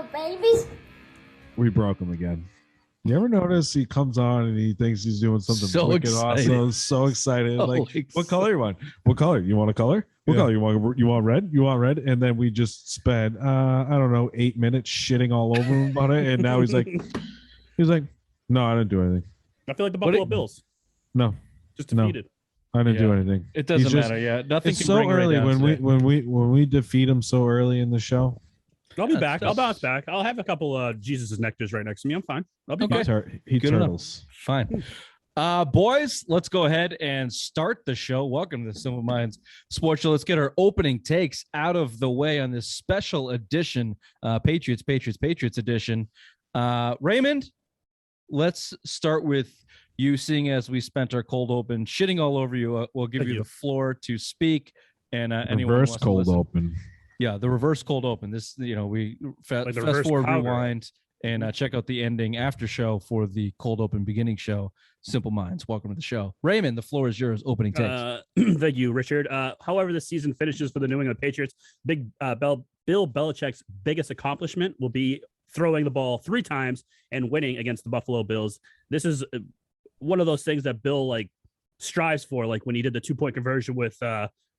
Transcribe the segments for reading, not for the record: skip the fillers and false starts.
babies. We broke him again. You ever notice he comes on and he thinks he's doing something So wicked excited. awesome? So excited. So Like, what color you want? What color? You want a color? What Yeah. color? You want red? You want red? And then we just spent I don't know, 8 minutes shitting all over him about it. And now he's like, no, I didn't do anything. I feel like the Buffalo Bills No, just defeated. I didn't do anything. It doesn't He's just- matter. Yeah, nothing. It's can so bring Ray early down when we defeat him so early in the show. I'll be back. I'll that's- bounce back. I'll have a couple Jesus' nectars right next to me. I'm fine. I'll be Okay. fine. He Good enough. turtles. Fine. Boys, let's go ahead and start the show. Welcome to the Simple Minds Sports Show. Let's get our opening takes out of the way on this special edition, Patriots edition. Raymond, let's start with you, seeing as we spent our cold open shitting all over you. We'll give you the floor to speak. And anyone Reverse wants to cold listen. open. Yeah, the reverse cold open. This, we Like the fast reverse forward, powder. rewind, and check out the ending after show for the cold open beginning show. Simple Minds, welcome to the show. Raymond, the floor is yours. Opening takes. Thank you, Richard. However, the season finishes for the New England Patriots. Bill Belichick's biggest accomplishment will be throwing the ball 3 times and winning against the Buffalo Bills. This is one of those things that Bill strives for, like when he did the 2-point conversion with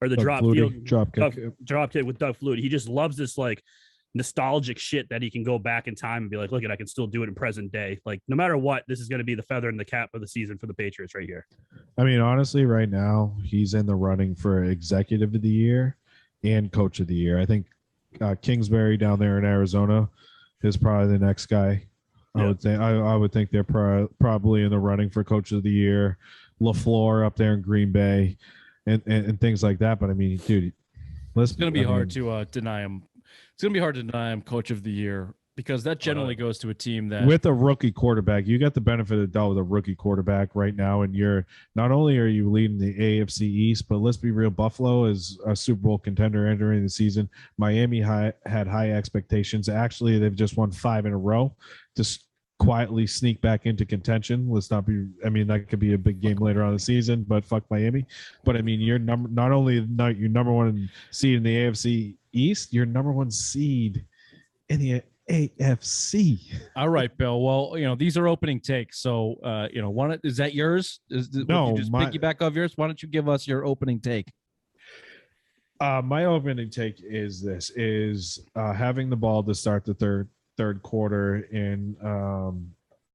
or the drop kick with Doug Flutie. He just loves this nostalgic shit that he can go back in time and be like, look, I can still do it in present day. Like, no matter what, this is going to be the feather in the cap of the season for the Patriots right here. I mean, honestly, right now he's in the running for executive of the year and coach of the year. I think Kingsbury down there in Arizona is probably the next guy. Yeah. I would think they're probably in the running for coach of the year. LaFleur up there in Green Bay and things like that. But I mean, dude, It's going to be hard to deny him. It's going to be hard to deny him coach of the year because that generally goes to a team that with a rookie quarterback, you got the benefit of the doubt with a rookie quarterback right now. And you're not only are you leading the AFC East, but let's be real. Buffalo is a Super Bowl contender entering the season. Miami had high expectations. Actually, they've just won 5 in a row to quietly sneak back into contention. Let's not be, I mean, that could be a big game later on in the season, but fuck Miami. But I mean, you're not only your number 1 seed in the AFC East, you're number 1 seed in the AFC. All right, Bill. Well, these are opening takes. So, is that yours? No, just piggyback off yours? Why don't you give us your opening take? My opening take is having the ball to start the third quarter in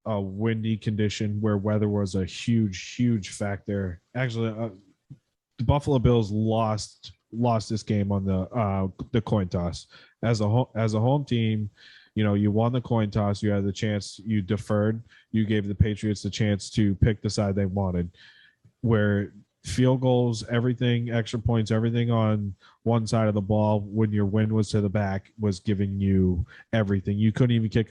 a windy condition where weather was a huge factor. Actually, the Buffalo Bills lost this game on the coin toss. As a home team, you won the coin toss. You had the chance. You deferred. You gave the Patriots the chance to pick the side they wanted. Where field goals, everything, extra points, everything on one side of the ball when your wind was to the back was giving you everything. You couldn't even kick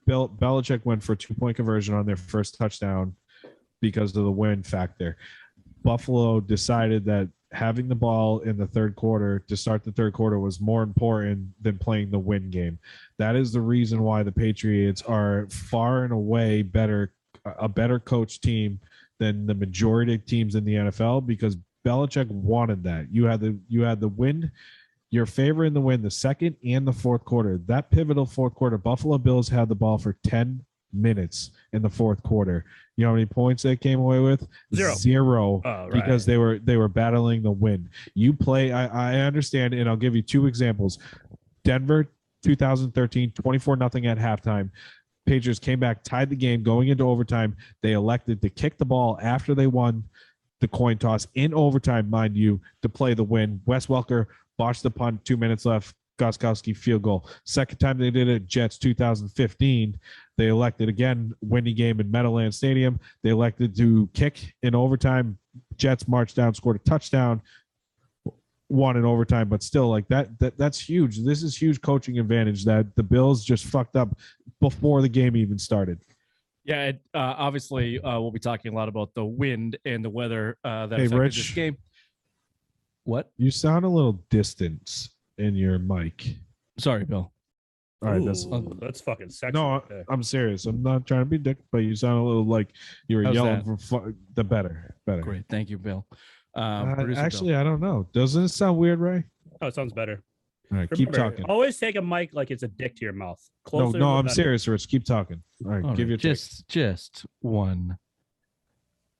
Belichick went for a 2-point conversion on their first touchdown because of the wind factor. Buffalo decided that having the ball in the third quarter to start the third quarter was more important than playing the win game. That is the reason why the Patriots are far and away a better coach team than the majority of teams in the NFL, because Belichick wanted that. You had the win, your favor in the win, the second and the fourth quarter. That pivotal fourth quarter, Buffalo Bills had the ball for 10 minutes in the fourth quarter. You know how many points they came away with? 0. Oh, right. Because they were battling the win. You play, I understand, and I'll give you 2 examples. Denver 2013, 24-0 at halftime. Patriots came back, tied the game, going into overtime. They elected to kick the ball after they won the coin toss in overtime, mind you, to play the win. Wes Welker botched the punt, 2 minutes left. Gostkowski field goal. Second time they did it, Jets 2015. They elected again, winning game in Meadowlands Stadium. They elected to kick in overtime. Jets marched down, scored a touchdown, won in overtime, but still, that's huge. This is huge coaching advantage that the Bills just fucked up before the game even started. Yeah, obviously, we'll be talking a lot about the wind and the weather that affected Rich, this game. What? You sound a little distant in your mic. Sorry, Bill. All right, that's fucking sexy. No, okay. I'm serious. I'm not trying to be dick, but you sound a little like you were How's yelling for the better. Great, thank you, Bill. Actually, I don't know. Doesn't it sound weird, Ray? Oh, it sounds better. All right, keep talking. Always take a mic like it's a dick to your mouth. Closer No, I'm serious, Rich. Keep talking. All right, All give right, your just 1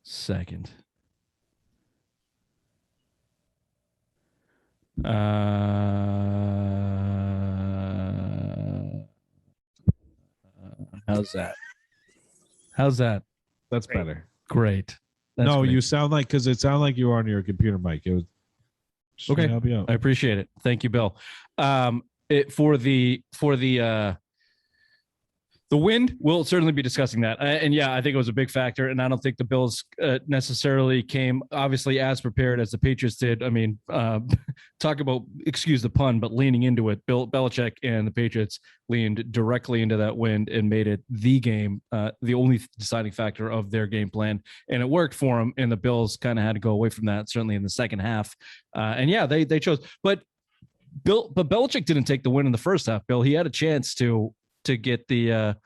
second. How's that? How's that? That's better. Great. That's no, great. you sound like because it sounded like you were on your computer mic. It was okay. Help you out. I appreciate it. Thank you, Bill. For the wind, we'll certainly be discussing that. And yeah, I think it was a big factor. And I don't think the Bills necessarily came obviously as prepared as the Patriots did. I mean, talk about, excuse the pun, but leaning into it. Bill Belichick and the Patriots leaned directly into that wind and made it the game, the only deciding factor of their game plan. And it worked for them. And the Bills kind of had to go away from that, certainly in the second half. And yeah, they chose. But Belichick didn't take the win in the first half, Bill. He had a chance to get the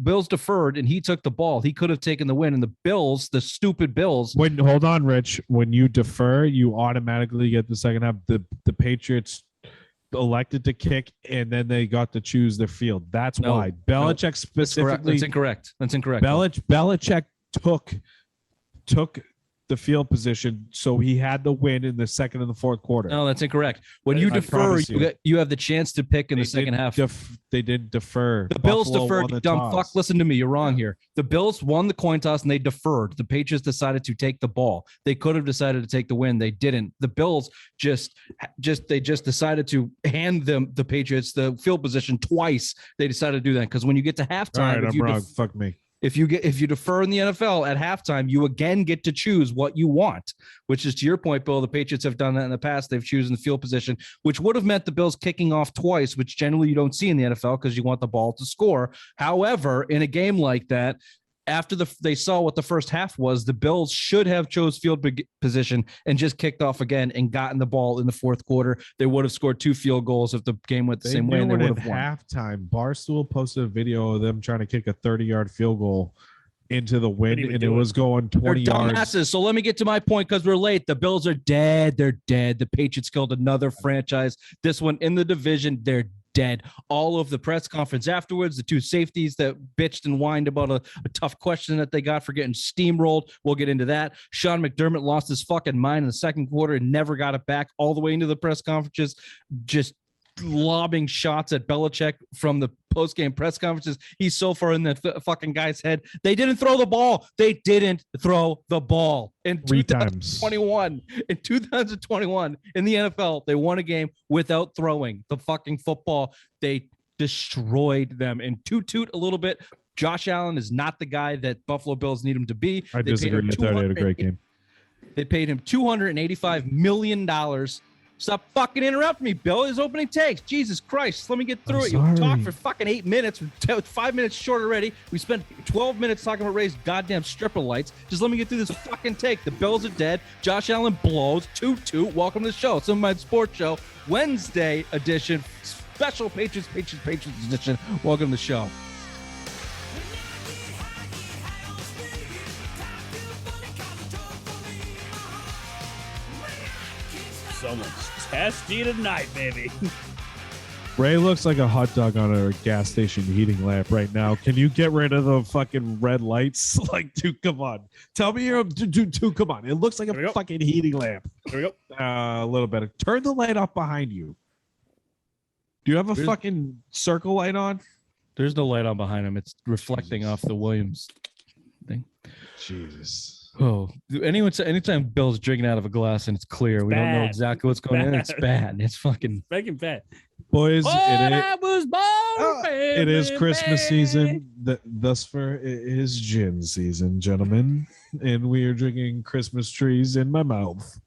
Bills deferred and he took the ball. He could have taken the win, and the stupid Bills. Hold on, Rich. When you defer, you automatically get the second half. The Patriots elected to kick, and then they got to choose their field. That's why Belichick specifically. That's incorrect. Belichick took the field position, so he had the win in the second and the fourth quarter. No, that's incorrect. When you defer, you have the chance to pick in the second half. They didn't defer. The Bills deferred. You dumb fuck. Listen to me. You're wrong here. The Bills won the coin toss and they deferred. The Patriots decided to take the ball. They could have decided to take the win. They didn't. The Bills just decided to hand them the Patriots the field position twice. They decided to do that because when you get to halftime, all right, I'm wrong. Fuck me. If you defer in the NFL at halftime, you again get to choose what you want, which is to your point, Bill. The Patriots have done that in the past. They've chosen the field position, which would have meant the Bills kicking off twice, which generally you don't see in the NFL because you want the ball to score. However, in a game like that, after they saw what the first half was, the Bills should have chose field position and just kicked off again and gotten the ball in the fourth quarter. They would have scored 2 field goals if the game went the same way. And they would have won. Halftime, Barstool posted a video of them trying to kick a 30-yard field goal into the wind, and it was going 20 yards. Dumbasses. So let me get to my point because we're late. The Bills are dead. They're dead. The Patriots killed another franchise. This one in the division, they're dead. All of the press conference afterwards, the 2 safeties that bitched and whined about a tough question that they got for getting steamrolled. We'll get into that. Sean McDermott lost his fucking mind in the second quarter and never got it back all the way into the press conferences, just lobbing shots at Belichick from the post-game press conferences. He's so far in that fucking guy's head. They didn't throw the ball. They didn't throw the ball in 2021. In 2021 in the NFL, they won a game without throwing the fucking football. They destroyed them. And toot a little bit. Josh Allen is not the guy that Buffalo Bills need him to be. I disagree. I thought he had a great game. They paid him $285 million. Stop fucking interrupting me, Bill. His opening takes. Jesus Christ. Let me get through it. You talked for fucking 8 minutes. 5 minutes short already. We spent 12 minutes talking about Ray's goddamn stripper lights. Just let me get through this fucking take. The Bills are dead. Josh Allen blows. Toot. Welcome to the show. Some of my sports show. Wednesday edition. Special Patriots edition. Welcome to the show. Someone's testy tonight, baby. Ray looks like a hot dog on a gas station heating lamp right now. Can you get rid of the fucking red lights? Like, dude, come on. Tell me you're dude, come on. It looks like a fucking heating lamp. There we go. A little better. Turn the light off behind you. Do you have a fucking circle light on? There's no light on behind him. It's reflecting off the Williams thing. Jesus. Oh, anytime Bill's drinking out of a glass and it's clear, we don't know exactly what's going on. It's bad. It's fucking bad. Boys, I was born, it is Christmas season. Thus far, it is gin season, gentlemen. And we are drinking Christmas trees in my mouth.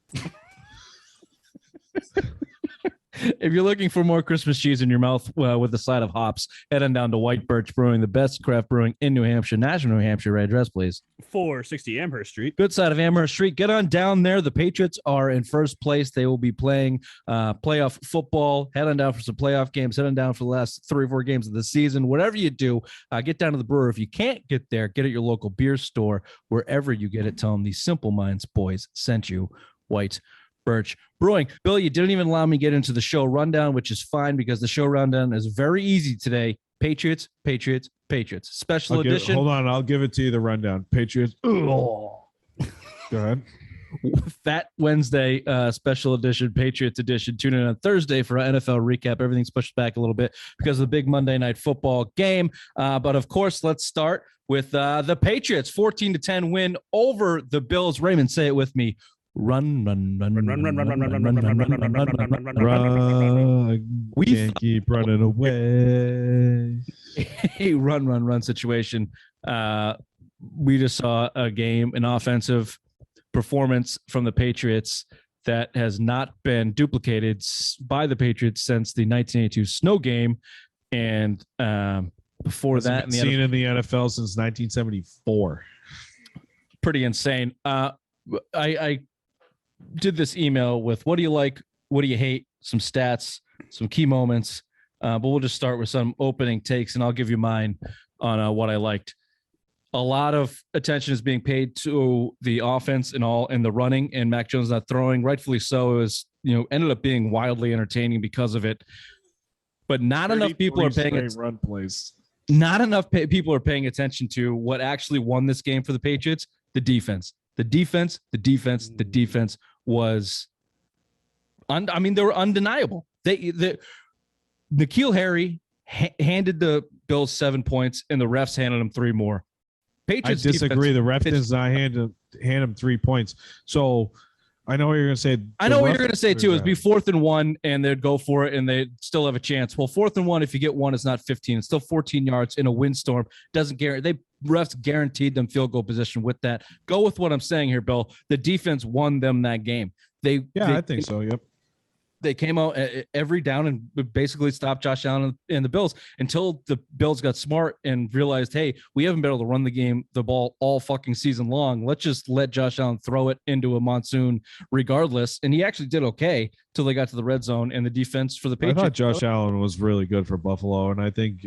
If you're looking for more Christmas cheese in your mouth with a side of hops, head on down to White Birch Brewing, the best craft brewing in New Hampshire. National New Hampshire, right address, please. 460 Amherst Street. Good side of Amherst Street. Get on down there. The Patriots are in first place. They will be playing playoff football. Head on down for some playoff games. Head on down for the last 3 or 4 games of the season. Whatever you do, get down to the brewer. If you can't get there, get at your local beer store. Wherever you get it, tell them the Simple Minds boys sent you. White Birch Brewing. Bill, you didn't even allow me to get into the show rundown, which is fine because the show rundown is very easy today. Patriots, Patriots, Patriots. Special edition. Hold on, I'll give it to you, the rundown. Patriots. Go ahead. Fat Wednesday, special edition, Patriots edition. Tune in on Thursday for our NFL recap. Everything's pushed back a little bit because of the big Monday Night Football game. But of course, let's start with the Patriots 14-10 win over the Bills. Raymond, say it with me. Run, run, run, run, run, run, run, run, run, run, run, run, run, run, run. We can't keep running away. A run situation. We just saw a game, an offensive performance from the Patriots that has not been duplicated by the Patriots since the 1982 snow game, and before that, in the NFL since 1974. Pretty insane. I did this email with what do you like, what do you hate, some stats, some key moments, but we'll just start with some opening takes, and I'll give you mine on what I liked. A lot of attention is being paid to the offense and the running, and Mac Jones not throwing, rightfully so. It was, ended up being wildly entertaining because of it. But not enough people are paying run plays. Not enough people are paying attention to what actually won this game for the Patriots. The defense. The defense was, they were undeniable. N'Keal Harry handed the Bills 7 points, and the refs handed them 3 more. Patriots I disagree. The ref does not hand him 3 points. So I know what you're going to say. I know what you're going to say too. Is be 4th and 1, and they'd go for it, and they still have a chance. Well, 4th and 1, if you get 1, it's not 15. It's still 14 yards in a windstorm. Doesn't guarantee. Refs guaranteed them field goal position with that. Go with what I'm saying here, Bill. The defense won them that game. I think so. Yep. They came out every down and basically stopped Josh Allen and the Bills until the Bills got smart and realized, hey, we haven't been able to run the ball all fucking season long. Let's just let Josh Allen throw it into a monsoon regardless. And he actually did okay till they got to the red zone, and the defense for the Patriots. I thought Josh Allen was really good for Buffalo, and I think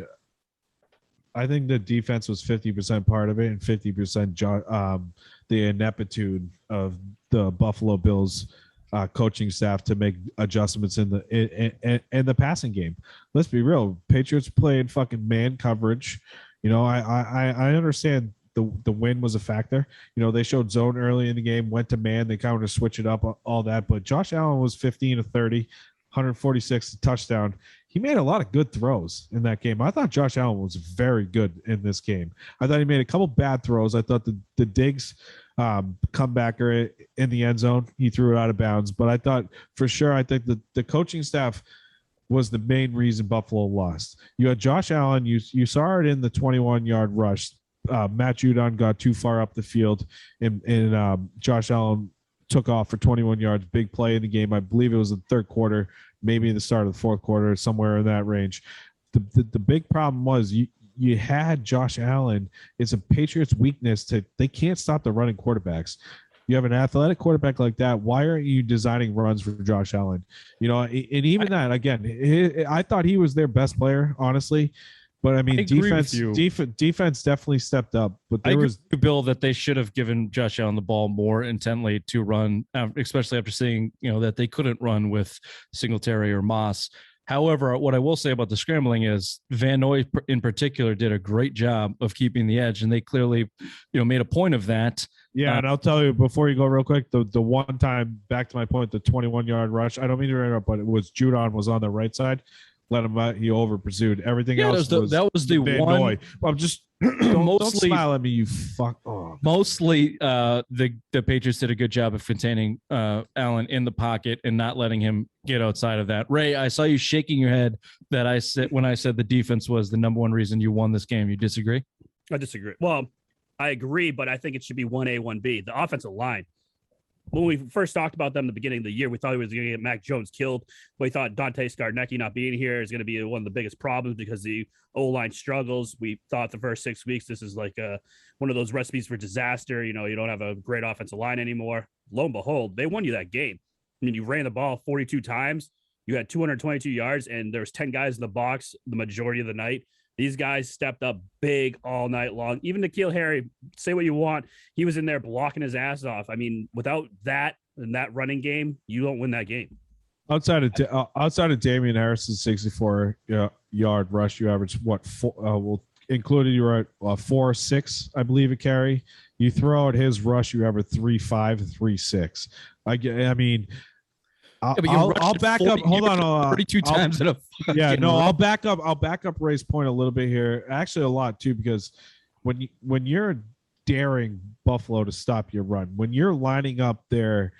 the defense was 50% part of it and 50% the ineptitude of the Buffalo Bills coaching staff to make adjustments in the passing game. Let's be real. Patriots played fucking man coverage. I understand the win was a factor. They showed zone early in the game, went to man, they kind of switch it up, all that. But Josh Allen was 15 of 30, 146 touchdown. He made a lot of good throws in that game. I thought Josh Allen was very good in this game. I thought he made a couple bad throws. I thought the Diggs comebacker in the end zone, he threw it out of bounds. But I thought for sure, I think the coaching staff was the main reason Buffalo lost. You had Josh Allen. You saw it in the 21-yard rush. Matt Judon got too far up the field, and Josh Allen took off for 21 yards. Big play in the game. I believe it was the third quarter, maybe the start of the fourth quarter, somewhere in that range. The big problem was you had Josh Allen. It's a Patriots weakness they can't stop the running quarterbacks. You have an athletic quarterback like that. Why aren't you designing runs for Josh Allen? And even that, again, I thought he was their best player, honestly. But I mean, defense definitely stepped up. But I agree with you, Bill, that they should have given Josh Allen the ball more intently to run, especially after seeing that they couldn't run with Singletary or Moss. However, what I will say about the scrambling is Van Noy in particular did a great job of keeping the edge, and they clearly, made a point of that. Yeah, and I'll tell you before you go real quick, the one time, back to my point, the 21-yard rush, I don't mean to interrupt, but it was Judon was on the right side. Let him out. He over pursued. Everything else that was the Van one. Noy. I'm just don't smile at me, you fuck. Oh. Mostly, the Patriots did a good job of containing Allen in the pocket and not letting him get outside of that. Ray, I saw you shaking your head when I said the defense was the number one reason you won this game. You disagree? I disagree. Well, I agree, but I think it should be 1A, 1B. The offensive line. When we first talked about them at the beginning of the year, we thought he was going to get Mac Jones killed. We thought Dante Scarnecchia not being here is going to be one of the biggest problems because the O-line struggles. We thought the first 6 weeks, this is like one of those recipes for disaster. You don't have a great offensive line anymore. Lo and behold, they won you that game. I mean, you ran the ball 42 times. You had 222 yards, and there was 10 guys in the box the majority of the night. These guys stepped up big all night long. Even N'Keal Harry, say what you want, he was in there blocking his ass off. I mean, without that and that running game, you don't win that game. Outside of Damian Harris's 64 yard rush, you averaged what? Included you were at 4.6, I believe, a carry. You throw out his rush, you average 3.5, 3.6. I mean, I'll back up. Hold on, 32 times in a I'll back up. I'll back up Ray's point a little bit here. Actually, a lot too, because when you're daring Buffalo to stop your run, when you're lining up there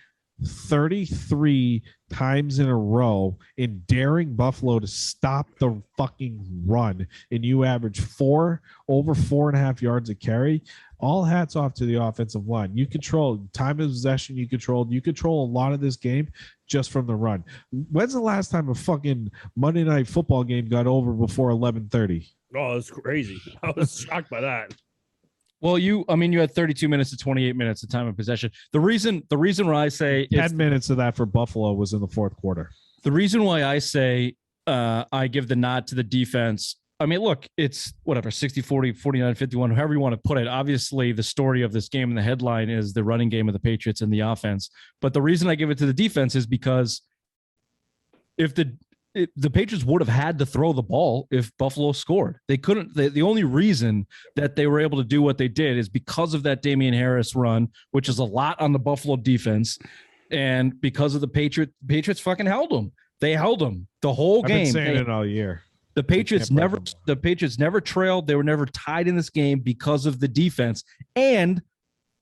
33 times in a row and daring Buffalo to stop the fucking run, and you average over 4.5 yards a carry, all hats off to the offensive line. You control time of possession. You control a lot of this game just from the run. When's the last time a fucking Monday Night Football game got over before 11:30? Oh, it's crazy. I was shocked by that. Well, you had 32 minutes to 28 minutes of time of possession. The reason why I say 10 minutes of that for Buffalo was in the fourth quarter. The reason why I say I give the nod to the defense, I mean, look, it's whatever, 60-40, 49-51, however you want to put it. Obviously, the story of this game and the headline is the running game of the Patriots and the offense. But the reason I give it to the defense is because if the Patriots would have had to throw the ball if Buffalo scored. They couldn't. The only reason that they were able to do what they did is because of that Damian Harris run, which is a lot on the Buffalo defense, and because of the Patriots fucking held them. They held them the whole game. I've been saying it all year. The Patriots never trailed. They were never tied in this game because of the defense. And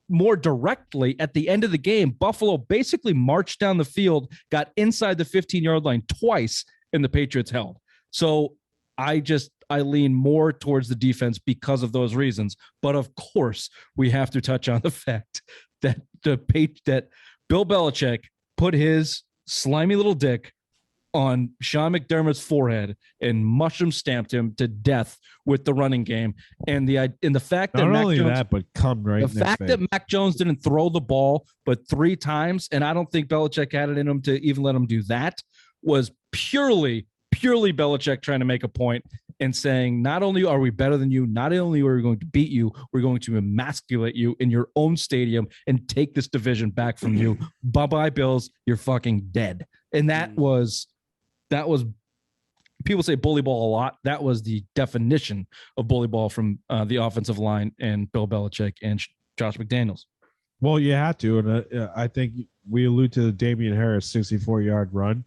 more directly, at the end of the game, Buffalo basically marched down the field, got inside the 15-yard line twice, and the Patriots held. So I lean more towards the defense because of those reasons. But of course, we have to touch on the fact that that Bill Belichick put his slimy little dick on Sean McDermott's forehead and mushroom stamped him to death with the running game. And the fact that Mac Jones didn't throw the ball but 3 times, and I don't think Belichick had it in him to even let him do that, was purely Belichick trying to make a point and saying, not only are we better than you, not only are we going to beat you, we're going to emasculate you in your own stadium and take this division back from you. Bye-bye, Bills. You're fucking dead. And that was people say bully ball a lot. That was the definition of bully ball from the offensive line and Bill Belichick and Josh McDaniels. Well, you had to, and I think we allude to the Damian Harris 64-yard run,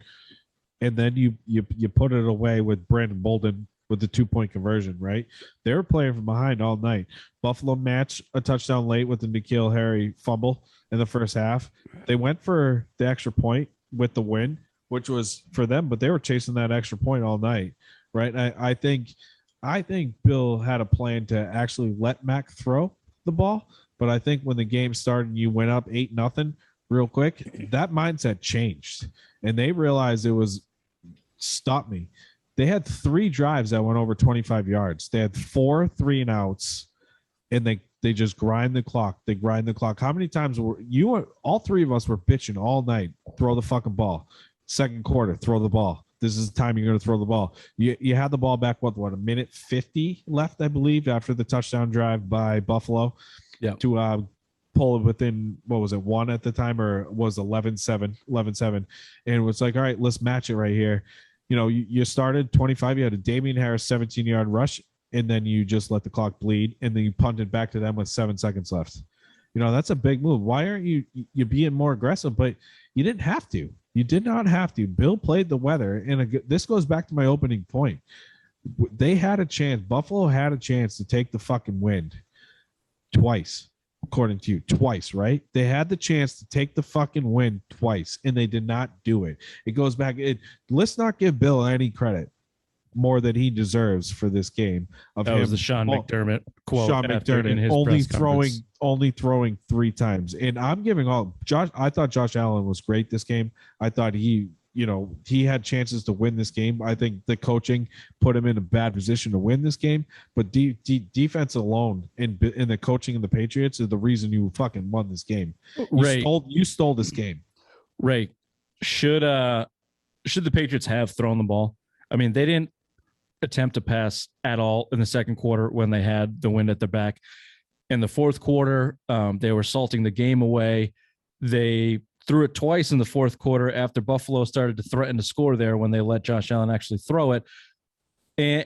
and then you put it away with Brandon Bolden with the 2-point conversion, right? They were playing from behind all night. Buffalo matched a touchdown late with the N'Keal Harry fumble in the first half. They went for the extra point with the win, which was for them, but they were chasing that extra point all night, right? I think Bill had a plan to actually let Mac throw the ball, but I think when the game started and you went up 8-0 real quick, that mindset changed, and they realized it was stop me. They had 3 drives that went over 25 yards. They had 4 3-and-outs, and they just grind the clock. They grind the clock. How many times all 3 of us were bitching all night? Throw the fucking ball. Second quarter, throw the ball. This is the time you're going to throw the ball. You had the ball back, what, a minute 50 left, I believe, after the touchdown drive by Buffalo. Yeah. To pull it within, what was it, 1 at the time, or was 11-7, and it was like, all right, let's match it right here. You know, you started 25, you had a Damian Harris 17-yard rush, and then you just let the clock bleed, and then you punted back to them with 7 seconds left. You know, that's a big move. Why aren't you being more aggressive? But you didn't have to. You did not have to. Bill played the weather, and this goes back to my opening point. They had a chance. Buffalo had a chance to take the fucking win twice, according to you. Twice, right? They had the chance to take the fucking win twice, and they did not do it. It goes back. Let's not give Bill any credit more than he deserves for this game. That was the Sean McDermott quote. Sean McDermott in his only throwing 3 times. And I'm giving Josh. I thought Josh Allen was great this game. I thought he had chances to win this game. I think the coaching put him in a bad position to win this game. But defense alone and the coaching of the Patriots is the reason you fucking won this game. You stole this game. Ray, should the Patriots have thrown the ball? I mean, they didn't. attempt to pass at all in the second quarter when they had the wind at their back. In the fourth quarter, they were salting the game away. They threw it twice in the fourth quarter after Buffalo started to threaten to score there when they let Josh Allen actually throw it. And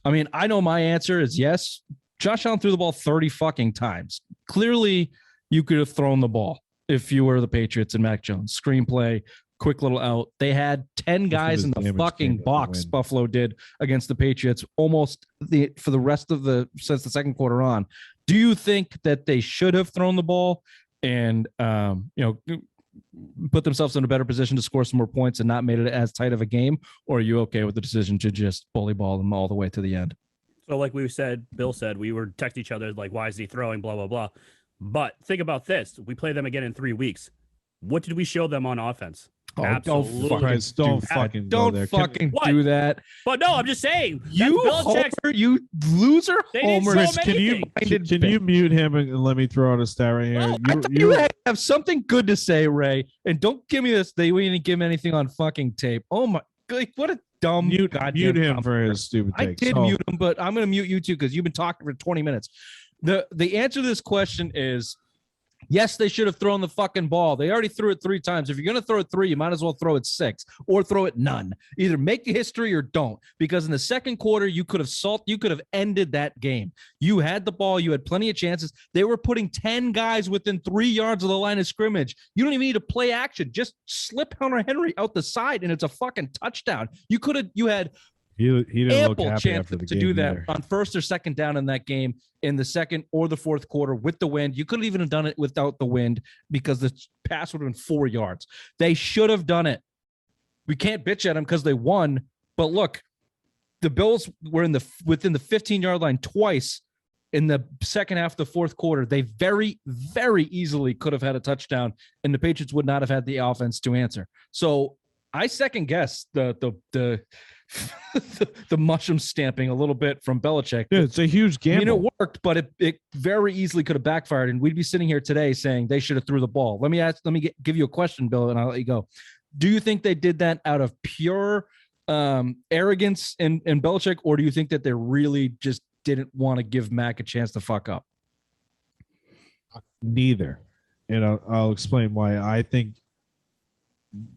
I mean, I know my answer is yes. Josh Allen threw the ball 30 fucking times. Clearly, you could have thrown the ball if you were the Patriots and Mac Jones. Screenplay, quick little out. They had 10 guys in the fucking box, Buffalo did, against the Patriots almost for the rest of since the second quarter on. Do you think that they should have thrown the ball and put themselves in a better position to score some more points and not made it as tight of a game? Or are you okay with the decision to just bully ball them all the way to the end? So like we said, Bill said, we were texting each other like, why is he throwing, blah, blah, blah. But think about this. We play them again in 3 weeks. What did we show them on offense? Oh, Absolutely. don't fucking do that. But no, I'm just saying. You homer, you loser homer. Can you mute him and let me throw out a stat right here? Well, I thought you have something good to say, Ray. And don't give me this. We didn't give him anything on fucking tape. Oh my, like, what a dumb mute him for his stupid take. I did mute him, but I'm going to mute you too because you've been talking for 20 minutes. The answer to this question is yes, they should have thrown the fucking ball. They already threw it 3 times. If you're going to throw it 3, you might as well throw it 6 or throw it none. Either make the history or don't, because in the second quarter, you could have ended that game. You had the ball. You had plenty of chances. They were putting 10 guys within 3 yards of the line of scrimmage. You don't even need to play action. Just slip Hunter Henry out the side and it's a fucking touchdown. You had he didn't ample look happy chance after the to game do that either. on first or second down in that game in the second or the fourth quarter with the wind. You couldn't even have done it without the wind because the pass would have been 4 yards. They should have done it. We can't bitch at them because they won. But look, the Bills were within the 15-yard line twice in the second half of the fourth quarter. They very, very easily could have had a touchdown, and the Patriots would not have had the offense to answer. So I second guess the the mushroom stamping a little bit from Belichick. Yeah, it's a huge gamble. I mean, it worked, but it very easily could have backfired, and we'd be sitting here today saying they should have threw the ball. Let me give you a question, Bill, and I'll let you go. Do you think they did that out of pure arrogance in Belichick, or do you think that they really just didn't want to give Mac a chance to fuck up? Neither. And I'll explain why. I think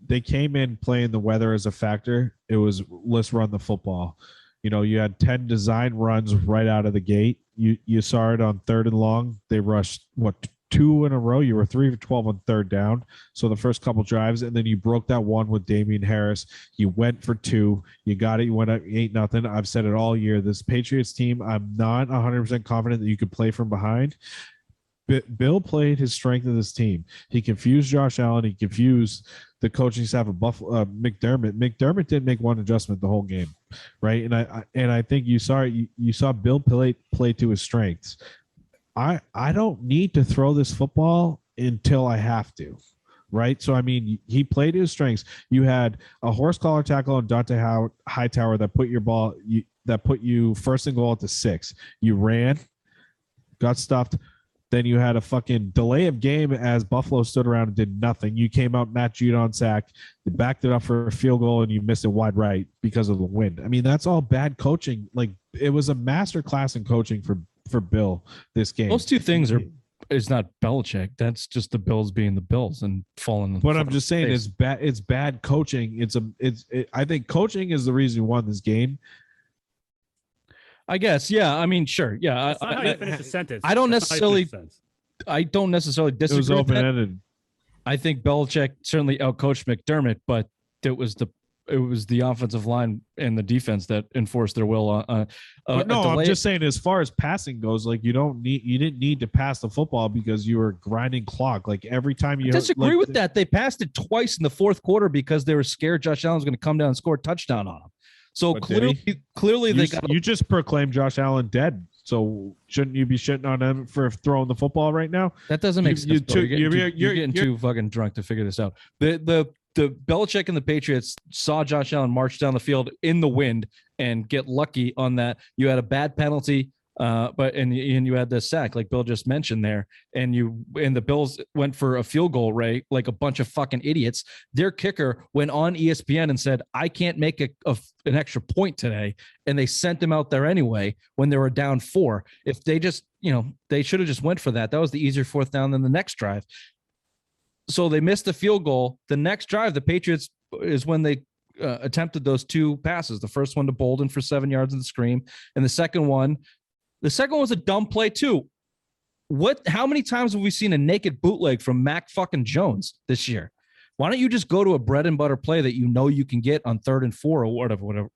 they came in playing the weather as a factor. It was, let's run the football. You had 10 design runs right out of the gate. You saw it on 3rd and long. They rushed 2 in a row. You were 3 for 12 on 3rd down. So the first couple drives, and then you broke that one with Damian Harris. You went for 2. You got it. You went up 8-0. I've said it all year. This Patriots team, I'm not 100% confident that you could play from behind. Bill played his strength of this team. He confused Josh Allen. He confused the coaching staff of Buffalo. McDermott. McDermott didn't make one adjustment the whole game, right? And I think you saw Bill play to his strengths. I don't need to throw this football until I have to, right? So I mean, he played his strengths. You had a horse collar tackle on Dante Hightower that put you first and goal at the 6. You ran, got stuffed. Then you had a fucking delay of game as Buffalo stood around and did nothing. You came out, Matt Judon sack, they backed it up for a field goal, and you missed it wide right because of the wind. I mean, that's all bad coaching. Like, it was a master class in coaching for Bill this game. Those two things it's not Belichick. That's just the Bills being the Bills and falling. But I'm just saying it's bad. It's bad coaching. I think coaching is the reason we won this game. I guess, yeah. I mean, sure, yeah. That's not how you finish a sentence. I don't necessarily disagree. It was open-ended. I think Belichick certainly outcoached McDermott, but it was the offensive line and the defense that enforced their will. I'm just saying, as far as passing goes, like you didn't need to pass the football because you were grinding clock. Like every time you disagree with that. They passed it twice in the fourth quarter because they were scared Josh Allen was going to come down and score a touchdown on them. So clearly you just proclaimed Josh Allen dead. So shouldn't you be shitting on him for throwing the football right now? That doesn't make sense. You're getting too fucking drunk to figure this out. The Belichick and the Patriots saw Josh Allen march down the field in the wind and get lucky on that. You had a bad penalty And you had the sack like Bill just mentioned there, and the Bills went for a field goal, Ray, like a bunch of fucking idiots. Their kicker went on ESPN and said, I can't make an extra point today, and they sent him out there anyway when they were down 4. If they just, they should have just went for that. That was the easier 4th down than the next drive. So they missed the field goal. The next drive, the Patriots is when they attempted those 2 passes. The first one to Bolden for 7 yards in the screen, and the second one was a dumb play too. How many times have we seen a naked bootleg from Mac fucking Jones this year? Why don't you just go to a bread and butter play that you can get on 3rd and 4 or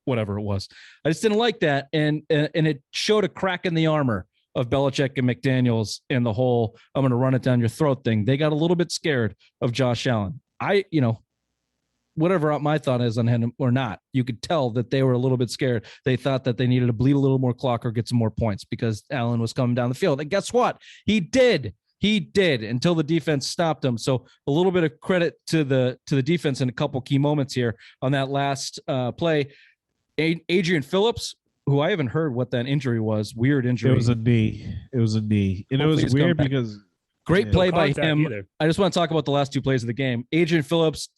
whatever it was? I just didn't like that, and it showed a crack in the armor of Belichick and McDaniels and the whole "I'm going to run it down your throat" thing. They got a little bit scared of Josh Allen. Whatever my thought is on him or not, you could tell that they were a little bit scared. They thought that they needed to bleed a little more clock or get some more points because Allen was coming down the field. And guess what? He did until the defense stopped him. So a little bit of credit to the defense in a couple key moments here on that last play. Adrian Phillips, who I haven't heard what that injury was. Weird injury. It was a knee. And Hopefully it was weird because great play by him. Either. I just want to talk about the last 2 plays of the game. Adrian Phillips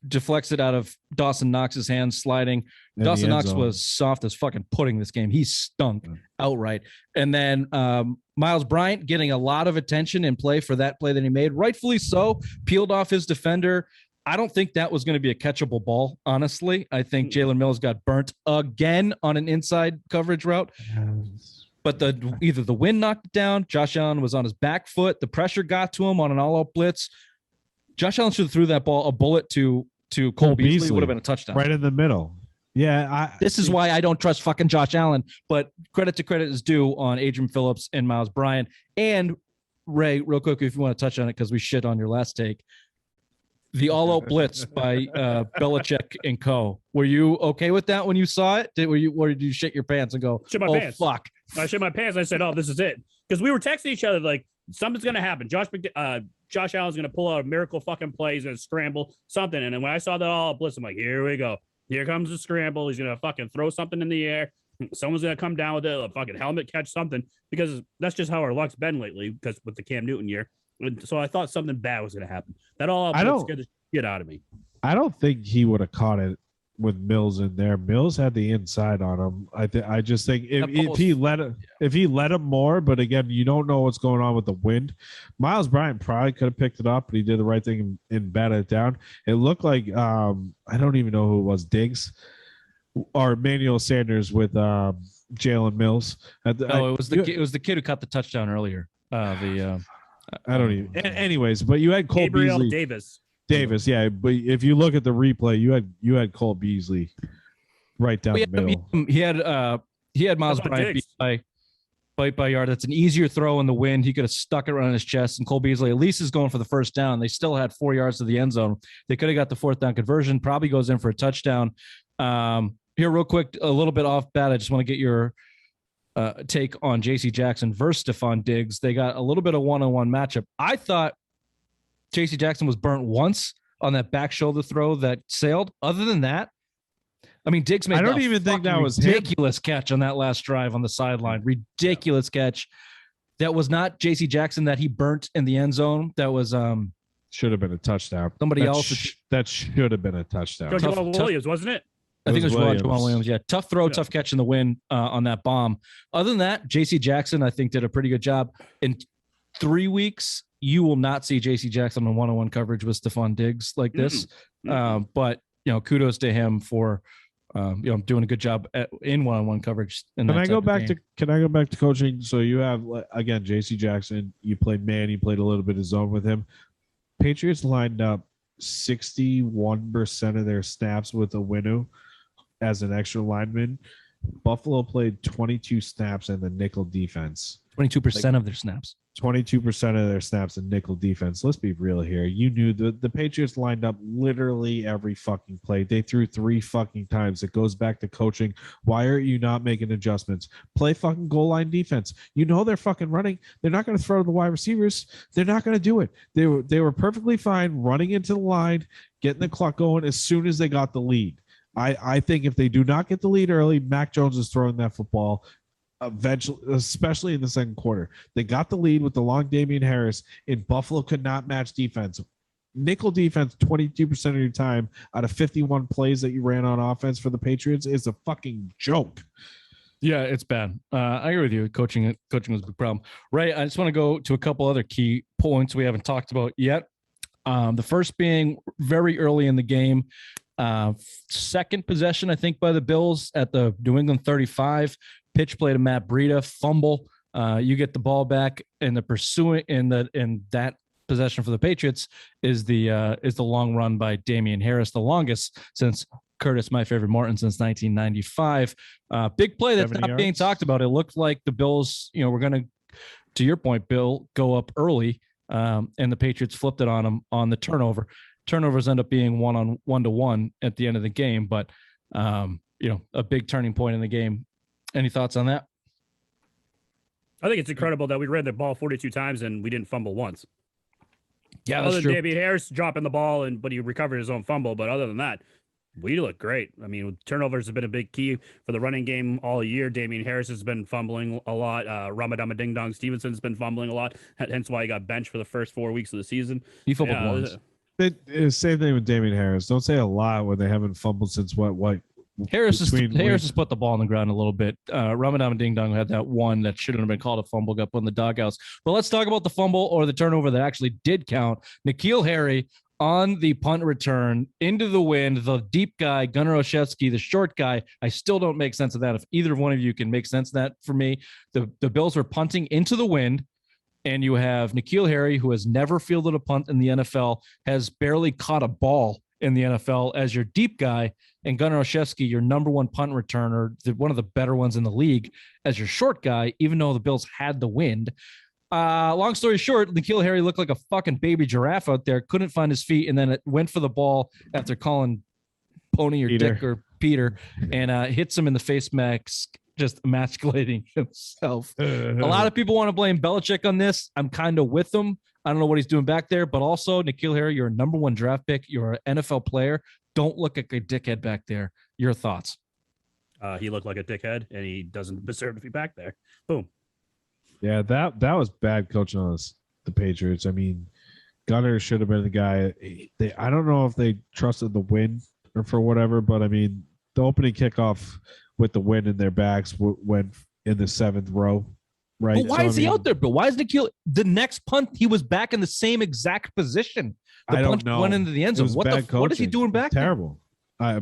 deflects it out of Dawson Knox's hands, sliding. Dawson Knox was soft as fucking pudding this game. He stunk outright. And then Miles Bryant getting a lot of attention in play for that play that he made, rightfully so, peeled off his defender. I don't think that was going to be a catchable ball, honestly. I think Jalen Mills got burnt again on an inside coverage route. But either the wind knocked it down, Josh Allen was on his back foot, the pressure got to him on an all-out blitz. Josh Allen should have threw that ball, a bullet to Cole Beasley. Would have been a touchdown. Right in the middle. Yeah. This is why I don't trust fucking Josh Allen, but credit to credit is due on Adrian Phillips and Miles Bryant. And Ray, real quick, if you want to touch on it, because we shit on your last take. The all-out blitz by Belichick and co. Were you okay with that when you saw it? Or did you shit your pants and go, shit my pants. Fuck. I shit my pants. I said, oh, this is it. Because we were texting each other like, something's going to happen. Josh Allen's going to pull out a miracle fucking play. He's going to scramble something. And then when I saw that all-out blitz, I'm like, here we go. Here comes the scramble. He's going to fucking throw something in the air. Someone's going to come down with it, a fucking helmet catch something. Because that's just how our luck's been lately, because with the Cam Newton year. And so I thought something bad was going to happen. That all-out blitz scared the shit out of me. I don't think he would have caught it with Mills in there. Mills had the inside on him. I just think if he let him more, but again, you don't know what's going on with the wind. Miles Bryant probably could have picked it up, but he did the right thing and batted it down. It looked like I don't even know who it was, Diggs or Emmanuel Sanders with Jalen Mills. It was the kid who caught the touchdown earlier. I don't even. Anyways, but you had Cole Gabriel Beasley. Davis, yeah, but if you look at the replay, you had Cole Beasley right down the middle. He had Miles Bryant beat by yard. That's an easier throw in the wind. He could have stuck it around his chest, and Cole Beasley at least is going for the first down. They still had 4 yards to the end zone. They could have got the 4th down conversion. Probably goes in for a touchdown. Here, real quick, a little bit off bat. I just want to get your take on J.C. Jackson versus Stephon Diggs. They got a little bit of one-on-one matchup. I thought J.C. Jackson was burnt once on that back shoulder throw that sailed. Other than that, I mean, Diggs made that was ridiculous catch on that last drive on the sideline. Ridiculous catch. That was not J.C. Jackson that he burnt in the end zone. That was should have been a touchdown. Somebody else that should have been a touchdown. Jamal Williams, wasn't it? I think it was Jamal Williams. Yeah, tough throw, tough catch in the wind on that bomb. Other than that, J.C. Jackson, I think, did a pretty good job. In 3 weeks, you will not see J.C. Jackson on one-on-one coverage with Stephon Diggs like this. But kudos to him for doing a good job in one-on-one coverage. Can I go back to coaching? So you have again J.C. Jackson. You played man. You played a little bit of zone with him. Patriots lined up 61% of their snaps with Owinu as an extra lineman. Buffalo played 22 snaps in the nickel defense. 22% of their snaps. 22% of their snaps in nickel defense. Let's be real here. You knew the Patriots lined up literally every fucking play. They threw 3 fucking times. It goes back to coaching. Why are you not making adjustments? Play fucking goal line defense. You know they're fucking running. They're not going to throw to the wide receivers. They're not going to do it. They were perfectly fine running into the line, getting the clock going as soon as they got the lead. I think if they do not get the lead early, Mac Jones is throwing that football eventually, especially in the second quarter. They got the lead with the long Damian Harris, and Buffalo could not match defense. Nickel defense 22% of your time out of 51 plays that you ran on offense for the Patriots is a fucking joke. Yeah, it's bad. I agree with you. Coaching was a big problem. Ray, I just want to go to a couple other key points we haven't talked about yet. The first being very early in the game, second possession, I think, by the Bills at the New England 35. Pitch play to Matt Breida, fumble. You get the ball back, and the pursuing in that possession for the Patriots is the long run by Damian Harris, the longest since Curtis, my favorite Martin, since 1995. Big play that's not being talked about. It looked like the Bills, were going to your point, Bill, go up early, and the Patriots flipped it on them on the turnover. Turnovers end up being 1-1 at the end of the game, but a big turning point in the game. Any thoughts on that? I think it's incredible that we ran the ball 42 times and we didn't fumble once. Yeah, that's other true. than Damian Harris dropping the ball, but he recovered his own fumble. But other than that, we look great. I mean, turnovers have been a big key for the running game all year. Damian Harris has been fumbling a lot. Ramadama Ding Dong Stevenson's been fumbling a lot. Hence why he got benched for the first 4 weeks of the season. He fumbled once. Same thing with Damian Harris. Don't say a lot when they haven't fumbled since what Harris has put the ball on the ground a little bit. Ramadama Ding Dong had that one that shouldn't have been called a fumble, got put in the doghouse. But let's talk about the fumble or the turnover that actually did count. N'Keal Harry on the punt return into the wind, the deep guy, Gunnar Olszewski, the short guy. I still don't make sense of that. If either one of you can make sense of that for me, the Bills were punting into the wind, and you have N'Keal Harry, who has never fielded a punt in the NFL, has barely caught a ball in the NFL as your deep guy, and Gunnar Olszewski, your number one punt returner, one of the better ones in the league, as your short guy, even though the Bills had the wind. Long story short, N'Keal Harry looked like a fucking baby giraffe out there, couldn't find his feet, and then it went for the ball after calling Pony or Peter. Dick or Peter, and hits him in the face mask, just emasculating himself. A lot of people want to blame Belichick on this. I'm kind of with him. I don't know what he's doing back there, but also N'Keal Harry, you're a number one draft pick. You're an NFL player. Don't look like a dickhead back there. Your thoughts? He looked like a dickhead, and he doesn't deserve to be back there. Boom. Yeah, that was bad coaching on the Patriots. I mean, Gunner should have been the guy. I don't know if they trusted the wind or for whatever, but I mean, the opening kickoff with the wind in their backs went in the 7th row. Right. But why is he out there, Bill? Why is N'Keal? The next punt, he was back in the same exact position. I don't know. Went into the end zone. What is he doing back there? Terrible.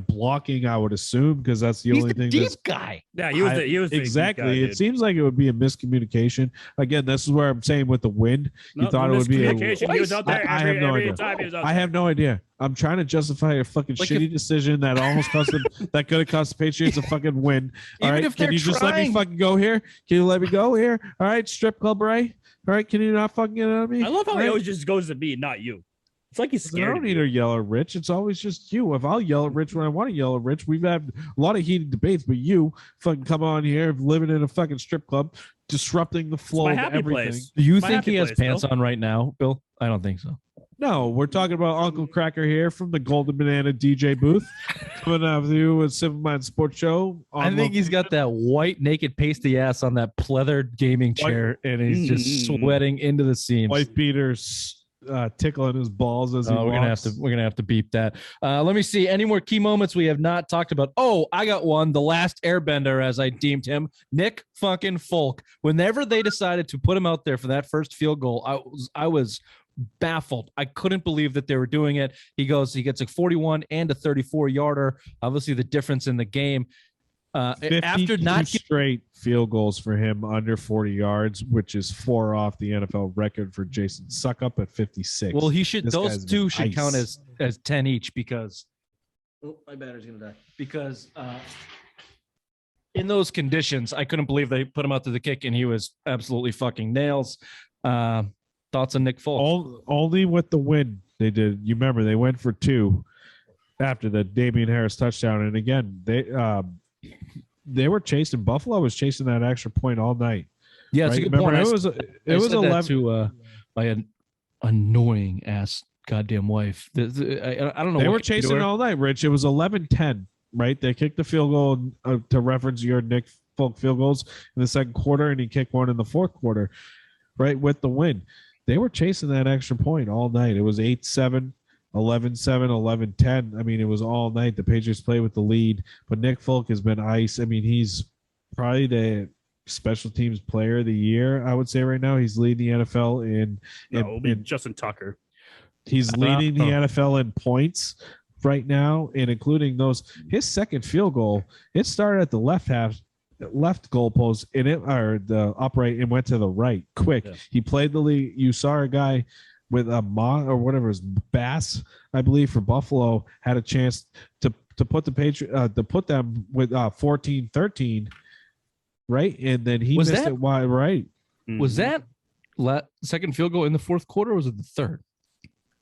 Blocking, I would assume, because that's the only thing. He's the deep guy. Yeah, he was exactly. Guy, it seems like it would be a miscommunication. Again, this is where I'm saying with the wind, you thought it would be he was out there I have no idea. I have no idea. I'm trying to justify a fucking shitty decision that almost cost them, that could have cost the Patriots a fucking win. All right, can you just let me fucking go here? Can you let me go here? All right, strip club Ray. All right, can you not fucking get on me? I love how he always just goes to me, not you. It's like he's scared. I don't need to yell at Rich. It's always just you. If I'll yell at Rich when I want to yell at Rich, we've had a lot of heated debates, but you fucking come on here living in a fucking strip club, disrupting the flow of everything. Place. Do you think he has pants on right now, Bill? I don't think so. No, we're talking about Uncle Cracker here from the Golden Banana DJ booth. Coming out with you with Simple Mind Sports Show. I think he's got that white naked pasty ass on that pleather gaming chair, and he's just sweating into the seams. White beaters tickling his balls as he walks. We're gonna have to beep that. Let me see any more key moments we have not talked about. Oh, I got one. The last airbender, as I deemed him, Nick fucking Folk. Whenever they decided to put him out there for that first field goal, I was baffled. I couldn't believe that they were doing it. He gets a 41 and a 34 yarder. Obviously, the difference in the game. After not straight field goals for him under 40 yards, which is 4 off the NFL record for Jason Suckup at 56. Well, those two should count as 10 each because my battery's gonna die. Because in those conditions, I couldn't believe they put him out to the kick, and he was absolutely fucking nails. Thoughts on Nick Folk? Only with the win they did. You remember they went for 2 after the Damian Harris touchdown, and again they were chasing. Buffalo was chasing that extra point all night. Yeah, it's a good point. It was 11 to by an annoying ass goddamn wife. I don't know. They were chasing all night, Rich. It was 11-10, right? They kicked the field goal to reference your Nick Folk field goals in the second quarter, and he kicked one in the fourth quarter, right, with the win. They were chasing that extra point all night. It was 8-7, 11-7, 11-10. I mean, it was all night. The Patriots play with the lead, but Nick Folk has been ice. I mean, he's probably the special teams player of the year, I would say right now. He's leading the NFL in Justin Tucker. He's leading the NFL in points right now, and including those. His second field goal, it started at the left goalpost, and the upright, and went to the right quick. Yeah. He played the lead. You saw a guy with a Bass, I believe, for Buffalo, had a chance to put the Patriots to put them with 14-13. Right, and then he missed it wide right. Was that second field goal in the fourth quarter, or was it the third?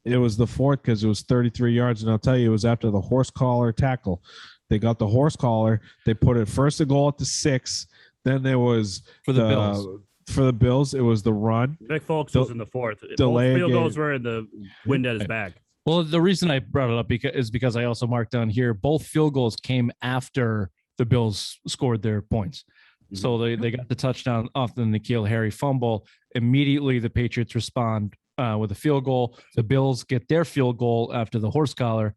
It was the fourth because it was 33 yards, and I'll tell you, it was after the horse collar tackle. They got the horse collar. They put it first a goal at the 6. Then there was for the Bills. For the Bills, it was the run. Nick Folks was in the fourth. Both field goals were in the wind at his back. Well, the reason I brought it up is because I also marked down here both field goals came after the Bills scored their points. So they got the touchdown off the N'Keal Harry fumble. Immediately, the Patriots respond with a field goal. The Bills get their field goal after the horse collar,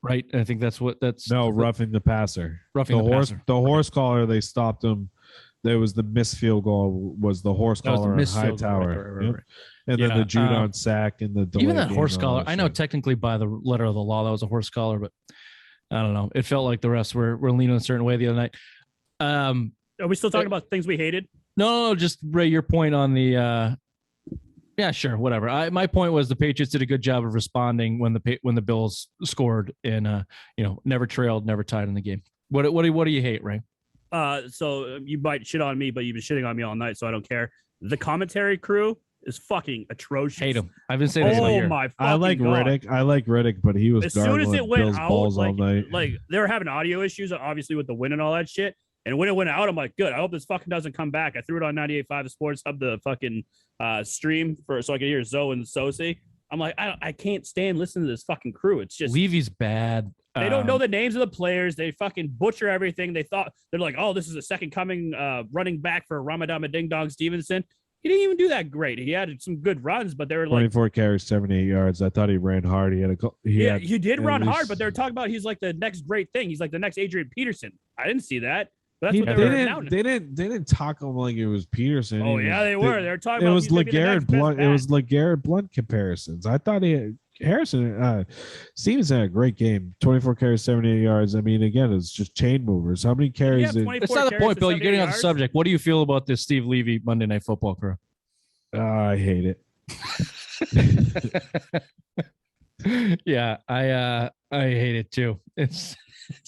right? And I think that's roughing the passer. Roughing the passer. The horse collar, they stopped him. There was the missed field goal. Was the horse collar on Hightower, right. And then the Judon sack and the even that horse collar. I know technically by the letter of the law that was a horse collar, but I don't know. It felt like the refs were leaning a certain way the other night. Are we still talking about things we hated? No, just Ray, your point on the yeah, sure, whatever. My point was the Patriots did a good job of responding when the Bills scored and never trailed, never tied in the game. What do you hate, Ray? So you might shit on me, but you've been shitting on me all night, so I don't care. The commentary crew is fucking atrocious. Hate him. I've been saying this all year. My I like God. Riddick. I like Riddick, but he was as soon as it went Bill's out, balls all night. Like they were having audio issues, obviously with the win and all that shit. And when it went out, I'm like, good. I hope this fucking doesn't come back. I threw it on 98.5 The Sports Hub, the fucking stream so I could hear Zoe and Sosi. I'm like, I can't stand listening to this fucking crew. It's just Levy's bad. They don't know the names of the players. They fucking butcher everything. They're like, oh, this is a second coming running back for Ramadama Ding Dong Stevenson. He didn't even do that great. He had some good runs, but they were 24 carries, 78 yards. I thought he ran hard. He did run hard, but they're talking about he's like the next great thing. He's like the next Adrian Peterson. I didn't see that. But that's what they didn't talk him like it was Peterson. Oh yeah, they were. They were talking. It about was LeGarrette Blunt. It was LeGarrette Blunt comparisons. I thought Stevenson had a great game. 24 carries, 78 yards. I mean, again, it's just chain movers. How many carries? That's not the point, Bill. You're getting on the subject. What do you feel about this Steve Levy Monday Night Football crew? I hate it. Yeah, I hate it too. It's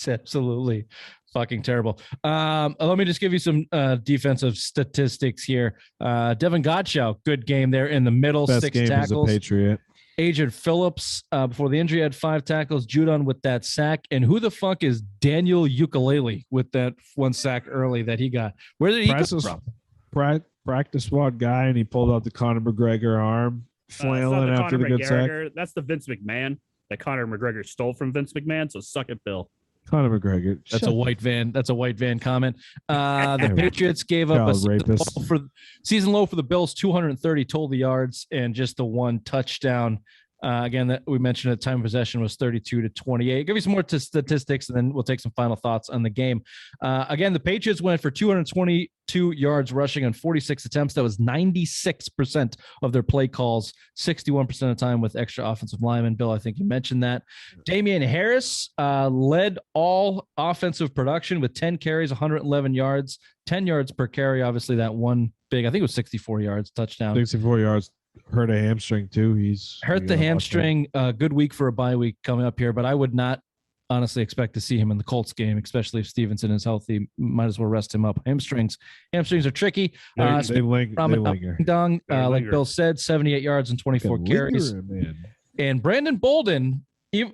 absolutely fucking terrible. Let me just give you some defensive statistics here. Devin Godchaux, good game there in the middle. Best 6 game tackles. As a Patriot. Adrian Phillips, before the injury, had 5 tackles. Judon with that sack. And who the fuck is Daniel Ukulele with that 1 sack early that he got? Where did he come from? Practice squad guy, and he pulled out the Conor McGregor arm, flailing after the good sack. That's the Vince McMahon that Conor McGregor stole from Vince McMahon. So suck it, Bill. Conor McGregor. That's a white van. That's a white van comment. The Patriots gave up a season low for the Bills, 230 total yards and just the 1 touchdown. Again, that we mentioned at time of possession was 32-28. Give you some more statistics, and then we'll take some final thoughts on the game. Again, the Patriots went for 222 yards rushing on 46 attempts. That was 96% of their play calls, 61% of the time with extra offensive linemen. Bill, I think you mentioned that. Damian Harris led all offensive production with 10 carries, 111 yards, 10 yards per carry. Obviously, that one big, I think it was 64 yards, touchdown. 64 yards. Hurt a hamstring too. He's hurt the hamstring. Good week for a bye week coming up here, but I would not honestly expect to see him in the Colts game, especially if Stevenson is healthy. Might as well rest him up. Hamstrings are tricky. They linger. Like Bill said, 78 yards and 24 carries. And Brandon Bolden,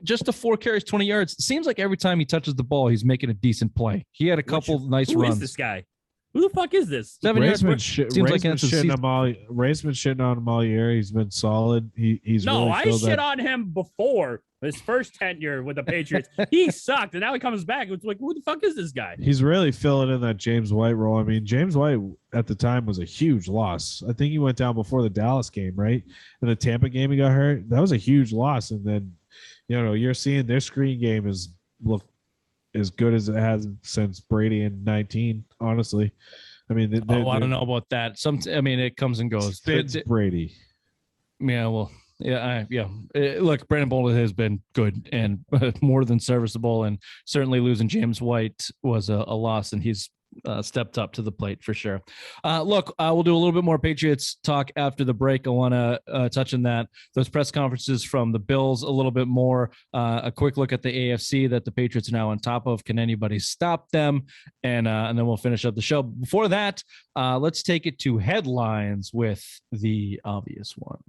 just the 4 carries, 20 yards. It seems like every time he touches the ball, he's making a decent play. He had a couple nice runs. Who is this guy? Who the fuck is this? 7 yards. Seems like that's Race's been shitting on him all year. He's been solid. He's no, really I shit on him before his first tenure with the Patriots. He sucked, and now he comes back. It's like, who the fuck is this guy? He's really filling in that James White role. I mean, James White at the time was a huge loss. I think he went down before the Dallas game, right? In the Tampa game, he got hurt. That was a huge loss. And then, you're seeing their screen game is look as good as it has since Brady in 19, honestly. I mean, I don't know about that. It comes and goes. Brady. Yeah, well, yeah. Look, Brandon Bolden has been good and more than serviceable, and certainly losing James White was a loss, and he's stepped up to the plate for sure. Look, we'll do a little bit more Patriots talk after the break. I want to touch on those press conferences from the Bills a little bit more. A quick look at the AFC that the Patriots are now on top of. Can anybody stop them? And then we'll finish up the show. Before that, let's take it to headlines with the obvious one.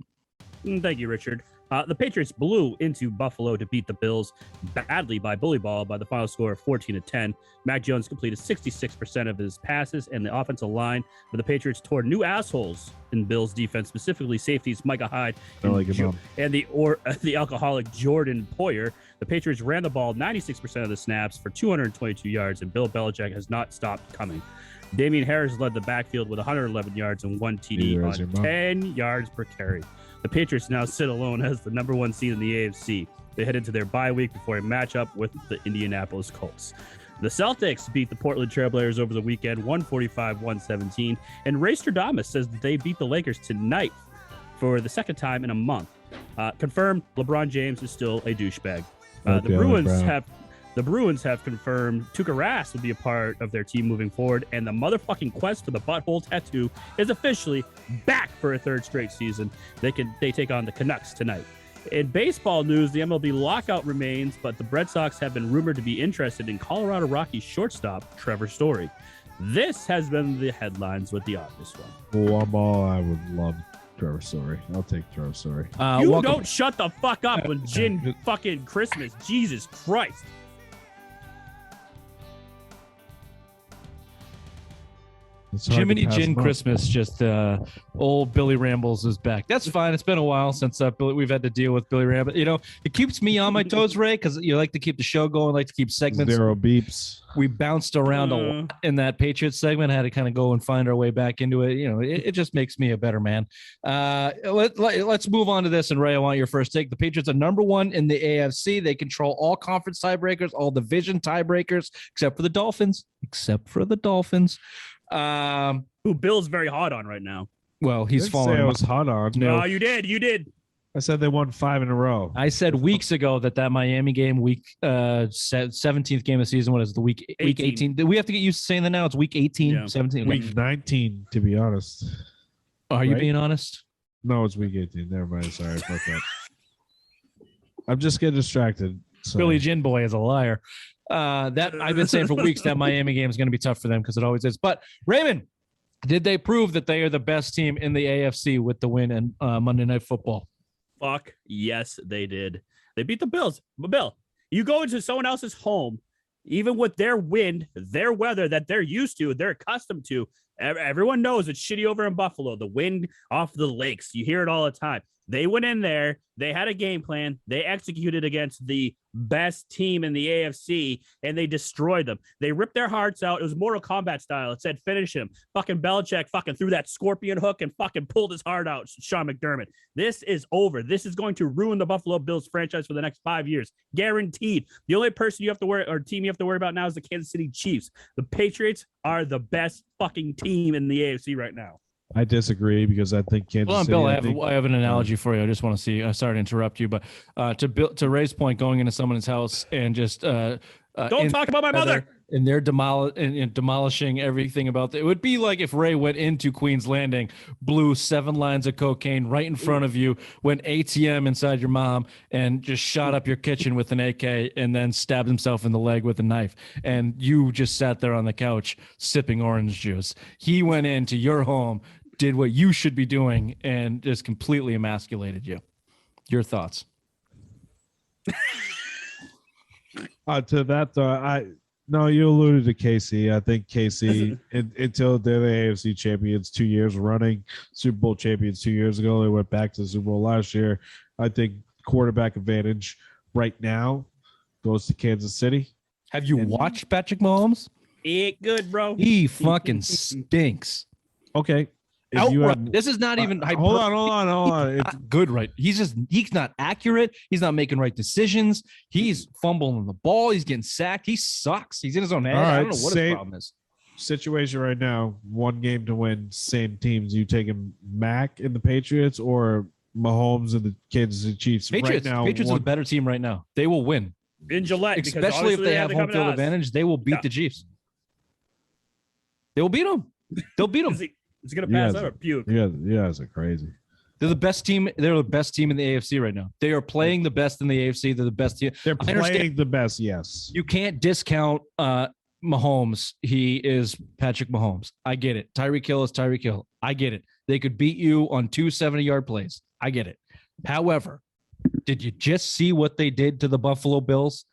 Thank you, Richard. The Patriots blew into Buffalo to beat the Bills badly by bully ball by the final score of 14-10. Mac Jones completed 66% of his passes, and the offensive line for the Patriots tore new assholes in Bills defense, specifically safeties Micah Hyde and the alcoholic Jordan Poyer. The Patriots ran the ball 96% of the snaps for 222 yards, and Bill Belichick has not stopped coming. Damian Harris led the backfield with 111 yards and 1 TD on 10 yards per carry. The Patriots now sit alone as the number 1 seed in the AFC. They head into their bye week before a matchup with the Indianapolis Colts. The Celtics beat the Portland Trailblazers over the weekend, 145-117. And Ray Stradamus says that they beat the Lakers tonight for the second time in a month. Confirmed, LeBron James is still a douchebag. The Bruins have confirmed Tuukka Rask will be a part of their team moving forward, and the motherfucking quest for the butthole tattoo is officially back for a third straight season. They take on the Canucks tonight. In baseball news, the MLB lockout remains, but the Red Sox have been rumored to be interested in Colorado Rockies shortstop Trevor Story. This has been the headlines with the obvious one. I would love Trevor Story. I'll take Trevor Story. Don't shut the fuck up with Gin fucking Christmas. Jesus Christ. Jiminy Gin Christmas, just old Billy Rambles is back. That's fine. It's been a while since we've had to deal with Billy Rambles. It keeps me on my toes, Ray, because you like to keep the show going, like to keep segments. Zero beeps. We bounced around a lot in that Patriots segment. Had to kind of go and find our way back into it. It just makes me a better man. Let's move on to this. And Ray, I want your first take. The Patriots are number 1 in the AFC. They control all conference tiebreakers, all division tiebreakers, except for the Dolphins. Who Bill's very hot on right now. Well, he's falling. I was hot on. No, you did. I said they won 5 in a row. I said weeks ago that Miami game, week 17th game of the season. What is it, week 18? Do we have to get used to saying that now? It's week 18, 17. Week 19, to be honest. Are you being honest? No, it's week 18. Never mind. Sorry, fuck that. I'm just getting distracted. Sorry. Billy Gin Boy is a liar. That I've been saying for weeks that Miami game is going to be tough for them because it always is. But Raymond, did they prove that they are the best team in the AFC with the win in Monday Night Football? Fuck yes, they did. They beat the Bills. But Bill, you go into someone else's home, even with their wind, their weather that they're used to, they're accustomed to. Everyone knows it's shitty over in Buffalo. The wind off the lakes. You hear it all the time. They went in there. They had a game plan. They executed against the best team in the AFC, and they destroyed them. They ripped their hearts out. It was Mortal Kombat style. It said, finish him. Fucking Belichick fucking threw that scorpion hook and fucking pulled his heart out, Sean McDermott. This is over. This is going to ruin the Buffalo Bills franchise for the next 5 years. Guaranteed. The only person you have to worry, or team you have to worry about now is the Kansas City Chiefs. The Patriots are the best fucking team in the AFC right now. I disagree because I think Kansas City. Bill, I have an analogy for you. I just want to see. Sorry to interrupt you, but to Ray's point, going into someone's house and just don't talk about my mother. And they're demolishing everything about it. It would be like if Ray went into Queen's Landing, blew 7 lines of cocaine right in front of you, went ATM inside your mom, and just shot up your kitchen with an AK, and then stabbed himself in the leg with a knife. And you just sat there on the couch sipping orange juice. He went into your home, did what you should be doing, and just completely emasculated you. Your thoughts? To that, though, No, you alluded to KC. I think KC, until they're the AFC champions 2 years running, Super Bowl champions 2 years ago, they went back to the Super Bowl last year. I think quarterback advantage right now goes to Kansas City. Have you watched Patrick Mahomes? Ain't good, bro. He fucking stinks. Okay. This is not even hold on. It's not good, right? He's not accurate. He's not making right decisions. He's fumbling the ball. He's getting sacked. He sucks. He's in his own head. All right, I don't know what his problem is. Situation right now, one game to win, same teams. You taking Mac in the Patriots or Mahomes and the Kansas City Chiefs? Patriots, right now, Patriots are the better team right now. They will win. In Gillette, especially if they have home field advantage, they will beat the Chiefs. They will beat them. They'll beat them. It's gonna pass out or puke. Yeah, it's crazy. They're the best team. They're the best team in the AFC right now. They are playing the best in the AFC. They're the best team. They're playing the best. Yes. You can't discount Mahomes. He is Patrick Mahomes. I get it. Tyreek Hill is Tyreek Hill. I get it. They could beat you on 2 70-yard plays. I get it. However, did you just see what they did to the Buffalo Bills?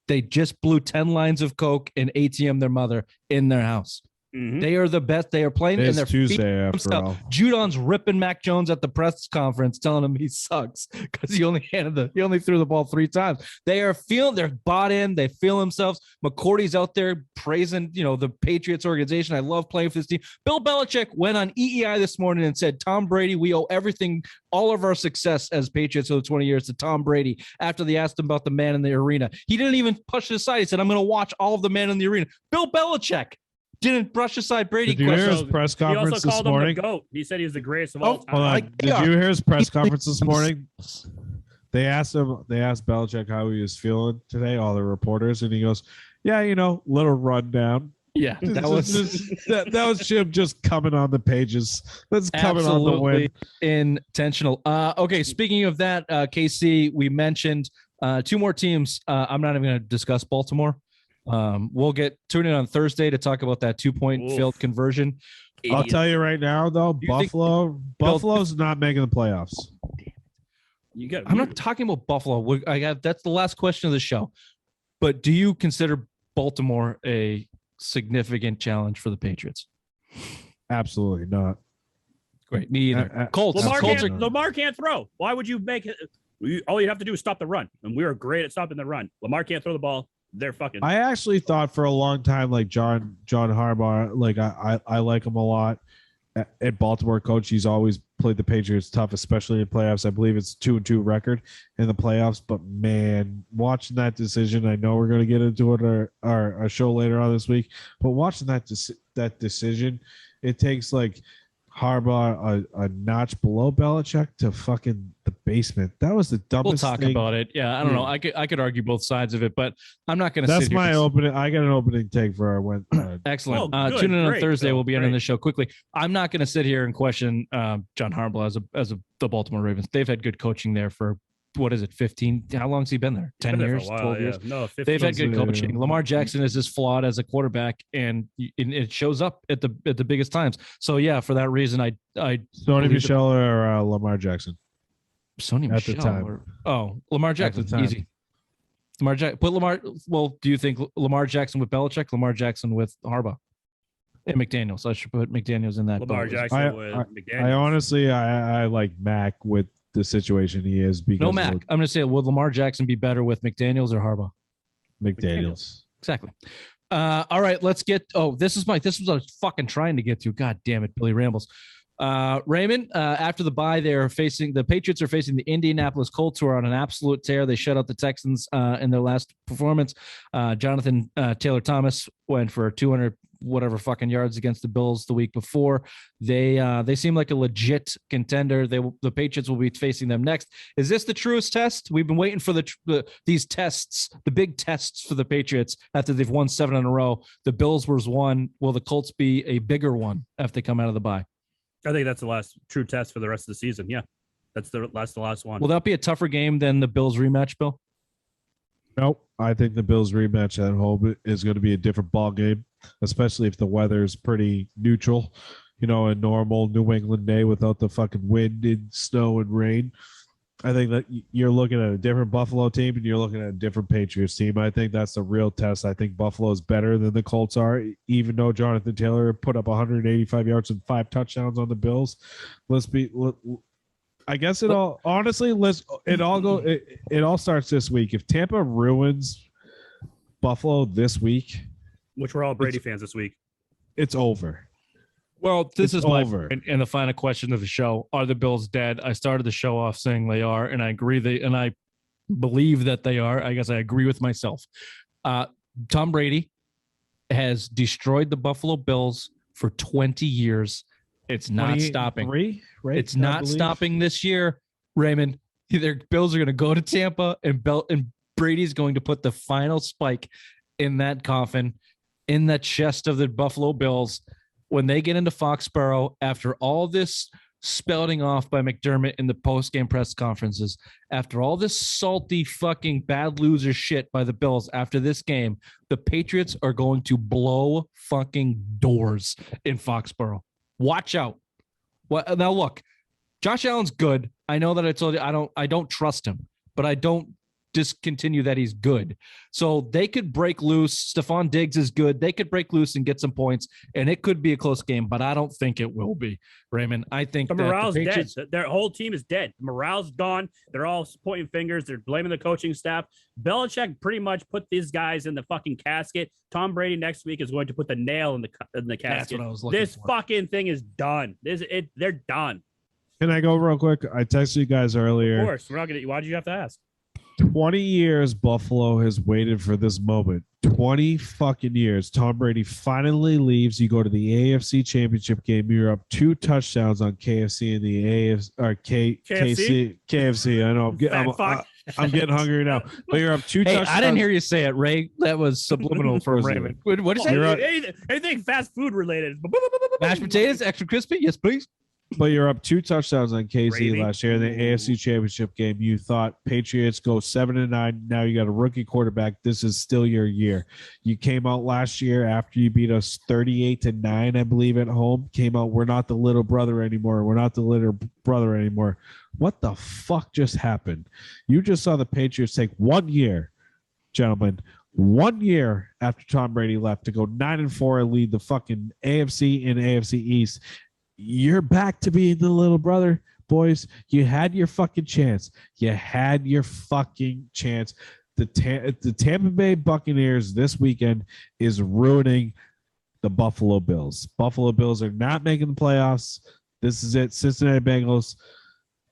They just blew 10 lines of Coke and ATM their mother in their house. Mm-hmm. They are the best. They are playing in their Tuesday after all. Judon's ripping Mac Jones at the press conference, telling him he sucks because he only threw the ball 3 times. They're bought in. They feel themselves. McCourty's out there praising, the Patriots organization. I love playing for this team. Bill Belichick went on EEI this morning and said, Tom Brady, we owe everything, all of our success as Patriots over 20 years to Tom Brady. After they asked him about the man in the arena, he didn't even push it aside. He said, I'm going to watch all of the man in the arena. Bill Belichick didn't brush aside Brady. Did you hear his press conference this morning? Him the GOAT. He said he was the greatest of all time. Hold on. Did you hear his press conference this morning? They asked Belichick how he was feeling today, all the reporters, and he goes, yeah, little rundown. Yeah, that was Jim just coming on the pages. That's coming on the win. Intentional. Okay, speaking of that, KC, we mentioned 2 more teams. I'm not even going to discuss Baltimore. We'll tune in on Thursday to talk about that 2-point failed conversion. I'll tell you right now, though, Buffalo's not making the playoffs. I'm not talking about Buffalo. That's the last question of the show. But do you consider Baltimore a significant challenge for the Patriots? Absolutely not. Great. Me either. Colts. Lamar can't throw. Why would you make it? All you have to do is stop the run. And we are great at stopping the run. Lamar can't throw the ball. They're fucking. I actually thought for a long time, like John Harbaugh, like I like him a lot. At Baltimore coach, he's always played the Patriots tough, especially in playoffs. I believe it's 2-2 record in the playoffs. But man, watching that decision, I know we're going to get into it our show later on this week. But watching that decision, it takes like Harbaugh a notch below Belichick to fucking the basement. That was the dumbest thing. We'll talk about it. Yeah, I don't know. I could argue both sides of it, but I'm not going to. That's my opening. I got an opening take for our win. Excellent. Tune in on Thursday. We'll be ending the show quickly. I'm not going to sit here and question John Harbaugh as the Baltimore Ravens. They've had good coaching there for. What is it, 15? How long has he been there? 10 years, 12 years? No, 15. They've had good coaching. Lamar Jackson is just flawed as a quarterback, and it shows up at the biggest times. So, yeah, for that reason, I Sony Michel or Lamar Jackson? Sony Michel. At the time. Lamar Jackson. Easy. Well, do you think Lamar Jackson with Belichick, Lamar Jackson with Harbaugh? And McDaniels. I should put McDaniels in that. Lamar Jackson with McDaniels. I honestly, I like Mac with the situation he is because Mac. I'm going to say, would Lamar Jackson be better with McDaniels or Harbaugh? McDaniels. Exactly. All right, let's get. This was what I was fucking trying to get to. God damn it, Billy Rambles. Raymond, after the bye, the Patriots are facing the Indianapolis Colts, who are on an absolute tear. They shut out the Texans in their last performance. Jonathan Taylor Thomas went for 200 whatever fucking yards against the Bills the week before. They seem like a legit contender. The Patriots will be facing them next. Is this the truest test? We've been waiting for these tests, the big tests for the Patriots after they've won 7 in a row. The Bills was 1. Will the Colts be a bigger one after they come out of the bye? I think that's the last true test for the rest of the season. Yeah, that's the last one. Will that be a tougher game than the Bills rematch, Bill? Nope. I think the Bills rematch at home is going to be a different ball game, especially if the weather is pretty neutral. A normal New England day without the fucking wind and snow and rain. I think that you're looking at a different Buffalo team and you're looking at a different Patriots team. I think that's the real test. I think Buffalo is better than the Colts are, even though Jonathan Taylor put up 185 yards and 5 touchdowns on the Bills. I guess it all honestly. It all starts this week. If Tampa ruins Buffalo this week, which we're all Brady fans this week, it's over. Well, this It's is my over. and the final question of the show: are the Bills dead? I started the show off saying they are, and I agree. I believe that they are. I guess I agree with myself. Tom Brady has destroyed the Buffalo Bills for 20 years. It's not stopping. Right? It's not stopping this year, Raymond. Their Bills are going to go to Tampa, and Brady's going to put the final spike in that coffin, in that chest of the Buffalo Bills. When they get into Foxborough, after all this spouting off by McDermott in the post-game press conferences, after all this salty fucking bad loser shit by the Bills after this game, the Patriots are going to blow fucking doors in Foxborough. Watch out. Well, now look, Josh Allen's good. I know that I told you I don't trust him, but I don't discontinue that he's good. So they could break loose. Stephon Diggs is good. They could break loose and get some points, and it could be a close game, but I don't think it will be, Raymond. I think the morale's dead. Their whole team is dead. The morale's gone. They're all pointing fingers. They're blaming the coaching staff. Belichick pretty much put these guys in the fucking casket. Tom Brady next week is going to put the nail in the casket. That's what I was looking This for. fucking thing is done. They're done. Can I go real quick? I texted you guys earlier. Of course. We're not gonna. Why did you have to ask? 20 years Buffalo has waited for this moment. 20 fucking years. Tom Brady finally leaves. You go to the AFC Championship game. You're up 2 touchdowns on KFC in the AFC or KFC. I know. I'm getting hungry now. But you're up 2 touchdowns. I didn't hear you say it, Ray. That was subliminal from Raymond. What is that? Anything fast food related. Mashed potatoes, extra crispy? Yes, please. But you're up 2 touchdowns on KC Gravy. last year in the AFC Championship game. You thought Patriots go 7-9. Now you got a rookie quarterback. This is still your year. You came out last year after you beat us 38-9, I believe, at home. Came out, we're not the little brother anymore. We're not the little brother anymore. What the fuck just happened? You just saw the Patriots take 1 year, gentlemen. 1 year after Tom Brady left to go 9-4 and lead the fucking AFC and AFC East. You're back to being the little brother, boys. You had your fucking chance. You had your fucking chance. The Tampa Bay Buccaneers this weekend is ruining the Buffalo Bills. Buffalo Bills are not making the playoffs. This is it. Cincinnati Bengals,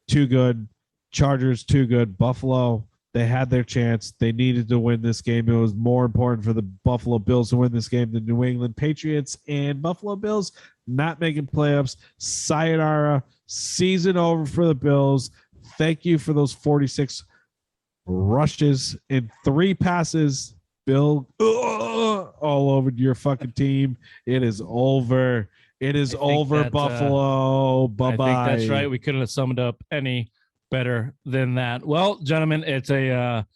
too good. Chargers, too good. Buffalo, they had their chance. They needed to win this game. It was more important for the Buffalo Bills to win this game than New England Patriots. And Buffalo Bills not making playoffs. Sayonara. Season over for the Bills. Thank you for those 46 rushes and 3 passes. Bill, all over your fucking team. It is over. It is over, Buffalo. Bye-bye. I think that's right. We couldn't have summed up any better than that. Well, gentlemen, it's a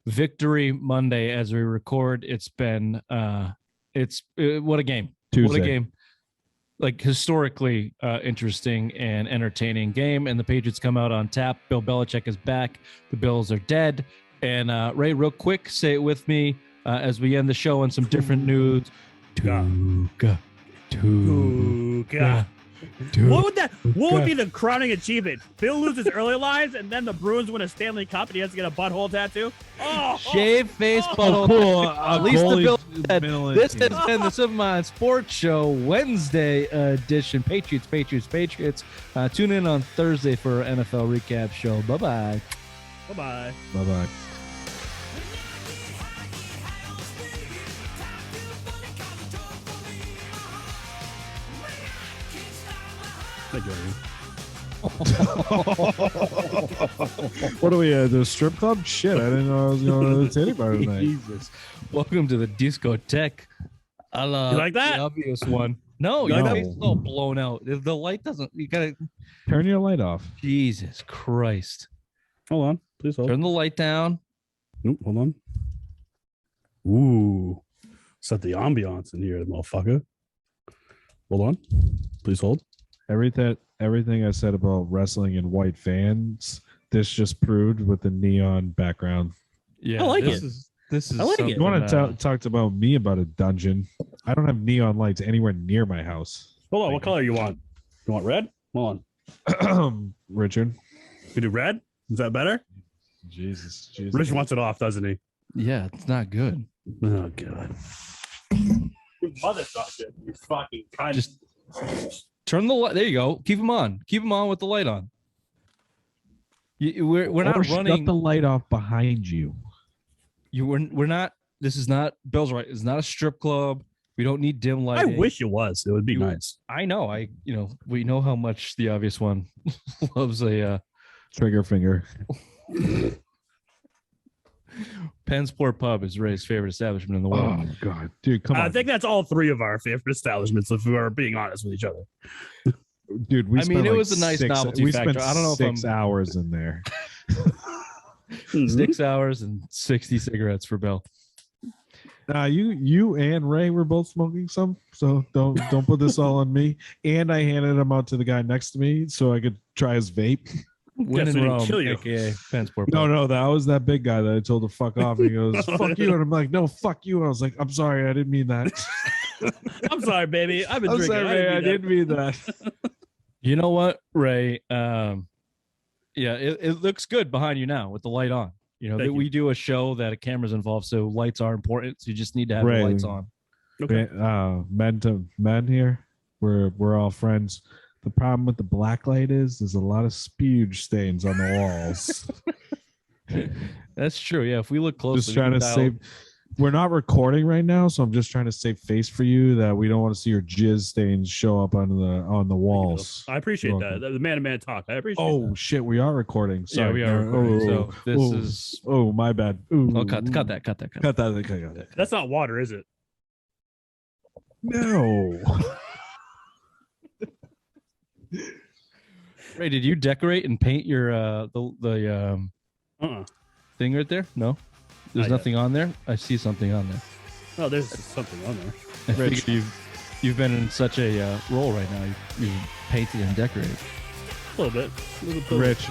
victory Monday as we record. It's been what a game. Tuesday. What a game. Like historically interesting and entertaining game, and the Patriots come out on top. Bill Belichick is back. The Bills are dead. And Ray, real quick, say it with me as we end the show on some different news. Tuga. What would be the crowning achievement? Bill loses early lines, and then the Bruins win a Stanley Cup, and he has to get a butthole tattoo. Shave face butthole. At least the Bills said. This has been the Superman Sports Show Wednesday edition. Patriots. Tune in on Thursday for our NFL recap show. Bye-bye. Bye-bye. Bye-bye. What are we at? The strip club? Shit, I didn't know I was going to the titty bar tonight. Jesus. Welcome to the discotheque. You like that? The obvious one. No, your face is all blown out. If the light doesn't, you gotta turn your light off. Jesus Christ. Hold on. Please hold. Turn the light down. Oop, hold on. Ooh. Set the ambiance in here, motherfucker. Hold on. Please hold. Everything I said about wrestling and white fans this just proved with the neon background. Yeah, I like this it. Is I like it. something, You want to talk about me about a dungeon? I don't have neon lights anywhere near my house. Hold on, what color you want? You want red? Hold on, Richard. You do red? Is that better? Jesus. Rich wants it off, doesn't he? Yeah, it's not good. Oh god. Your mother sucks it. You fucking kind Just turn the light. There you go. Keep them on. Keep them on with the light on. We're not running. Shut the light off behind you. We're not. This is not Bill's right. It's not a strip club. We don't need dim I lighting. wish it was. It would be nice. I know. We know how much the obvious one loves a trigger finger. Pennsport Pub is Ray's favorite establishment in the world. Oh god, dude, come on! I think that's all three of our favorite establishments, if we are being honest with each other. Dude, it was a nice novelty factor. I don't know if 6 hours in there. 6 hours and 60 cigarettes for Bill. You and Ray were both smoking some, so don't put this all on me. And I handed them out to the guy next to me so I could try his vape. When in Rome, aka Pennsport. No, that was that big guy that I told to fuck off. He goes, "Fuck you," and I'm like, "No, fuck you." I was like, "I'm sorry, I didn't mean that." I'm sorry, baby. I've been I'm drinking. sorry, Ray, I didn't mean that. You know what, Ray? It looks good behind you now with the light on. We do a show that a camera's involved, so lights are important. So you just need to have the lights on. Okay. Men to men here, we're all friends. The problem with the black light is there's a lot of spuge stains on the walls. That's true. Yeah, if we look closely, just trying to save. We're not recording right now, so I'm just trying to save face for you that we don't want to see your jizz stains show up on the walls. I appreciate that. The man-to-man talk. I appreciate. Oh shit, we are recording. Sorry, yeah, we are recording. So this is. Oh, my bad. Ooh. Oh, cut that. Cut that. That's not water, is it? No. Ray, did you decorate and paint your the thing right there? No, there's nothing on there. I see something on there. Oh, there's something on there. I figure you've been in such a role right now. You painted and decorated. A little bit. Rich,